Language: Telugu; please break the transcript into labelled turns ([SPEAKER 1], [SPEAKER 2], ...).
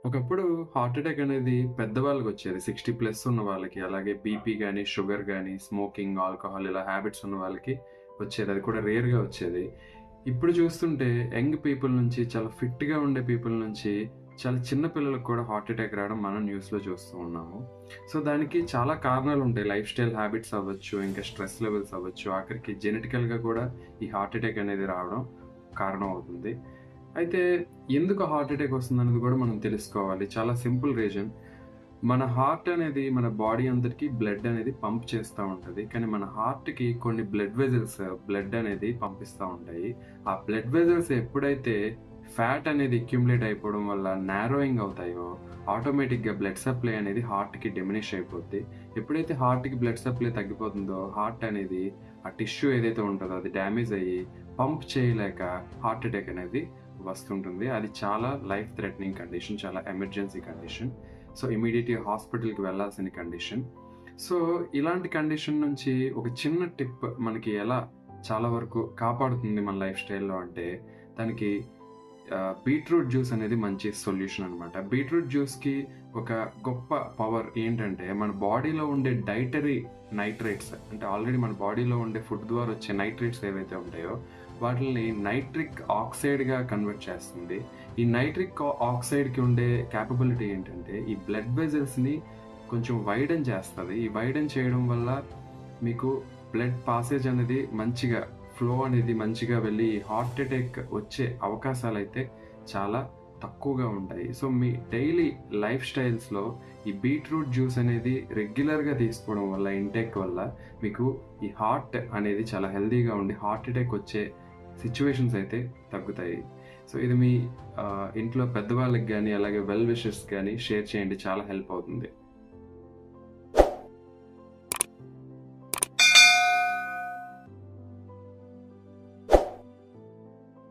[SPEAKER 1] ఒకప్పుడు హార్ట్ అటాక్ అనేది పెద్దవాళ్ళకొచ్చేది. 60 ప్లస్ ఉన్న వాళ్ళకి. అలాగే బీపీ గాని, షుగర్ గాని, స్మోకింగ్, ఆల్కహాల్ ఇలా హ్యాబిట్స్ ఉన్న వాళ్ళకి వచ్చేది. అది కూడా రేర్‌గా వచ్చేది. ఇప్పుడు చూస్తుంటే యంగ్ పీపుల్ నుంచి చాలా ఫిట్‌గా ఉండే పీపుల్ నుంచి చాలా చిన్న పిల్లలకు కూడా హార్ట్ అటాక్ రావడం మనం న్యూస్‌లో చూస్తూ ఉన్నాము. సో, దానికి చాలా కారణాలుంటాయి. లైఫ్ స్టైల్ హ్యాబిట్స్ అవ్వచ్చు, ఇంకా స్ట్రెస్ లెవెల్స్ అవ్వచ్చు, ఆఖరికి జెనెటికల్‌గా కూడా ఈ హార్ట్ అటాక్ అనేది రావడం కారణం అవుతుంది. అయితే ఎందుకు హార్ట్ అటాక్ వస్తుందనేది కూడా మనం తెలుసుకోవాలి. చాలా సింపుల్ రీజన్. మన హార్ట్ అనేది మన బాడీ అంతటికి బ్లడ్ అనేది పంప్ చేస్తా ఉంటది. కానీ మన హార్ట్‌కి కొన్ని బ్లడ్ వెసెల్స్ బ్లడ్ అనేది పంపిస్తా ఉంటాయి. ఆ బ్లడ్ వెసెల్స్ ఎప్పుడైతే ఫ్యాట్ అనేది అక్యుములేట్ అయిపోవడం వల్ల నారోయింగ్ అవుతాయో, ఆటోమేటిక్‌గా బ్లడ్ సప్లై అనేది హార్ట్‌కి డిమినిష్ అయిపోద్ది. ఎప్పుడైతే హార్ట్‌కి బ్లడ్ సప్లై తగ్గిపోతుందో, హార్ట్ అనేది ఆ టిష్యూ ఏదైతే ఉంటదో అది డ్యామేజ్ అయ్యి పంప్ చేయలేక హార్ట్ అటాక్ అనేది వస్తుంటుంది. అది చాలా లైఫ్ థ్రెటనింగ్ కండిషన్. చాలా ఎమర్జెన్సీ కండిషన్. సో, ఇమ్మీడియేట్‌గా హాస్పిటల్‌కి వెళ్ళాల్సిన కండిషన్. సో, ఇలాంటి కండిషన్ నుంచి ఒక చిన్న టిప్ మనకి ఎలా చాలా వరకు కాపాడుతుంది మన లైఫ్ స్టైల్‌లో అంటే, దానికి బీట్రూట్ జ్యూస్ అనేది మంచి సొల్యూషన్ అనమాట. బీట్రూట్ జ్యూస్‌కి ఒక గొప్ప పవర్ ఏంటంటే, మన బాడీలో ఉండే డైటరీ నైట్రేట్స్ అంటే ఆల్రెడీ మన బాడీలో ఉండే ఫుడ్ ద్వారా వచ్చే నైట్రేట్స్ ఏవైతే ఉంటాయో, వాటిల్ని నైట్రిక్ ఆక్సైడ్‌గా కన్వర్ట్ చేస్తుంది. ఈ నైట్రిక్ ఆక్సైడ్‌కి ఉండే కేపబిలిటీ ఏంటంటే, ఈ బ్లడ్ వెసెల్స్‌ని కొంచెం వైడెన్ చేస్తది. ఈ వైడెన్ చేయడం వల్ల మీకు బ్లడ్ పాసేజ్ అనేది మంచిగా ఫ్లో అనేది మంచిగా వెళ్ళి హార్ట్ అటాక్ వచ్చే అవకాశాలైతే చాలా తక్కువగా ఉంటాయి. సో, మీ డైలీ లైఫ్ స్టైల్స్‌లో ఈ బీట్రూట్ జ్యూస్ అనేది రెగ్యులర్‌గా తీసుకోవడం వల్ల ఇంటేక్ వల్ల మీకు ఈ హార్ట్ అనేది చాలా హెల్తీగా ఉండి హార్ట్ అటాక్ వచ్చే సిట్యుయేషన్స్ అయితే తగ్గుతాయి. సో, ఇది మీ ఇంట్లో పెద్దవాళ్ళకి గాని, అలాగే వెల్ విషర్స్‌కి గాని షేర్ చేయండి. చాలా హెల్ప్ అవుతుంది.